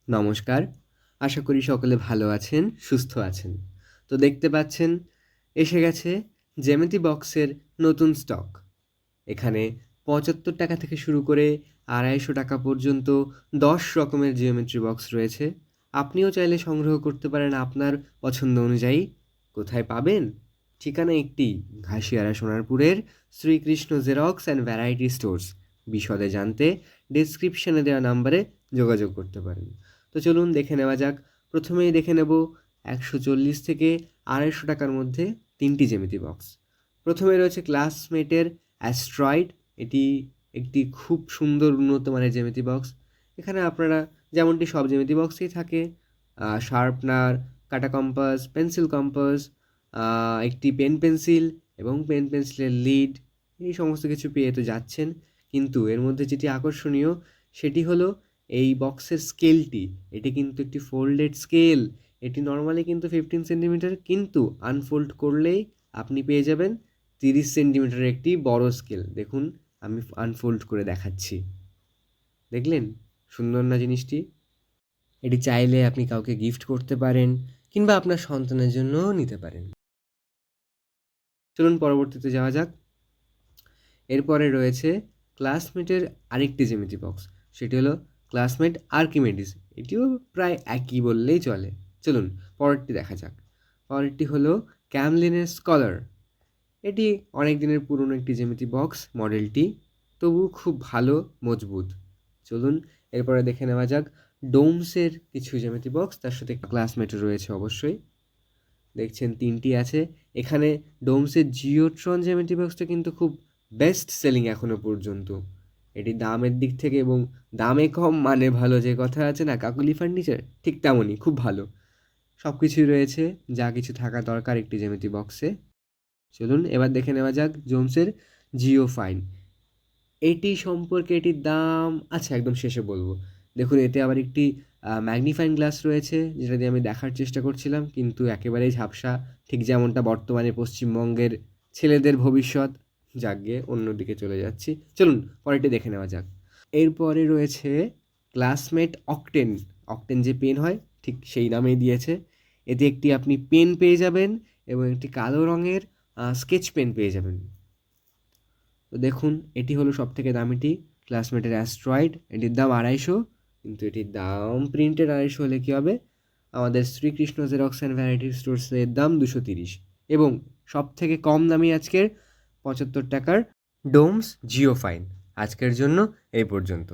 নমস্কার। আশা করি সকলে ভালো আছেন, সুস্থ আছেন। তো দেখতে পাচ্ছেন এসে গেছে জ্যামিতি বক্সের নতুন স্টক। এখানে ৳৭৫ থেকে শুরু করে ৳২৫০ পর্যন্ত ১০ রকমের জিওমেট্রি বক্স রয়েছে। আপনিও চাইলে সংগ্রহ করতে পারেন আপনার পছন্দ অনুযায়ী। কোথায় পাবেন? ঠিকানা একটি, ঘাসিয়ারা সোনারপুরের Shrikrishna xerox and variety stores. বিশদে জানতে ডেসক্রিপশনে দেওয়া নাম্বারে যোগাযোগ করতে পারেন। তো চলুন দেখে নেওয়া যাক। প্রথমেই দেখে নেব ১৪০ থেকে ৳২৫০ মধ্যে ৩টি জ্যামিতি বক্স। প্রথমে রয়েছে ক্লাসমেটের অ্যাস্ট্রয়েড। এটি একটি খুব সুন্দর উন্নত মানের জ্যামিতি বক্স। এখানে আপনারা যেমনটি সব জ্যামিতি বক্সেই থাকে শার্পনার, কাটা কম্পাস, পেন্সিল কম্পাস, একটি পেন পেন্সিল এবং পেন পেন্সিলের লিড, এই সমস্ত কিছু পেয়ে তো যাচ্ছেন। কিন্তু এর মধ্যে যেটি আকর্ষণীয় সেটি হলো এই বক্সের স্কেলটি। এটি কিন্তু একটি ফোল্ডেড স্কেল। এটি নরমালি কিন্তু 15 সেন্টিমিটার, কিন্তু আনফোল্ড করলেই আপনি পেয়ে যাবেন 30 সেন্টিমিটারের একটি বড় স্কেল। দেখুন, আমি আনফোল্ড করে দেখাচ্ছি। দেখলেন? সুন্দর না জিনিসটি? এটি চাইলে আপনি কাউকে গিফট করতে পারেন কিংবা আপনার সন্তানের জন্যও নিতে পারেন। চলুন পরবর্তীতে যাওয়া যাক। এরপরে রয়েছে ক্লাসমেটের আরেকটি জ্যামিতি বক্স। সেটি হলো ক্লাসমেট আর্কিমেডিস। এটিও প্রায় একই বললেই চলে। চলুন পরেরটি দেখা যাক। পরেরটি হলো ক্যামলিনের স্কলার। এটি অনেক দিনের পুরনো একটি জ্যামিতি বক্স মডেলটি, তবু খুব ভালো, মজবুত। চলুন এরপরে দেখে নেওয়া যাক ডোমসের কিছু জ্যামিতি বক্স, তার সাথে ক্লাসমেটও রয়েছে অবশ্যই। দেখছেন ৩টি আছে। এখানে ডোমসের জিওট্রন জ্যামিতি বক্সটা কিন্তু খুব বেস্ট সেলিং এখনও পর্যন্ত। এটি দামের দিক থেকে, এবং দামে কম মানে ভালো যে কথা আছে না, কাকুলি ফার্নিচার, ঠিক তেমনই খুব ভালো। সব কিছুই রয়েছে যা কিছু থাকা দরকার একটি জ্যামিতি বক্সে। চলুন এবার দেখে নেওয়া যাক জোমসের জিও ফাইন। এটি সম্পর্কে এটির দাম আচ্ছা একদম শেষে বলবো। দেখুন, এতে আবার একটি ম্যাগনিফাইং গ্লাস রয়েছে, যেটা দিয়ে আমি দেখার চেষ্টা করছিলাম, কিন্তু একেবারেই ঝাপসা, ঠিক যেমনটা বর্তমানে পশ্চিমবঙ্গের ছেলেদের ভবিষ্যৎ। যাকগে, অন্যদিকে চলে যাচ্ছি। চলুন পরেরটি দেখে নেওয়া যাক। এরপরে রয়েছে ক্লাসমেট অকটেন। অকটেন যে পেন হয়, ঠিক সেই নামেই দিয়েছে। এতে একটি আপনি পেন পেয়ে যাবেন এবং একটি কালো রঙের স্কেচ পেন পেয়ে যাবেন। তো দেখুন, এটি হলো সবথেকে দামিটি, ক্লাসমেটের অ্যাস্ট্রয়েড। এটির দাম ২৫০, কিন্তু এটির দাম প্রিন্টেড ২৫০ হলে কী হবে, আমাদের শ্রীকৃষ্ণ জেরক্স অ্যান্ড ভ্যারাইটি স্টোর্সের দাম ২৩০। এবং সবথেকে কম দামি আজকের ৳৭৫ ডোমস জিও ফাইন। আজকের জন্য এই পর্যন্ত।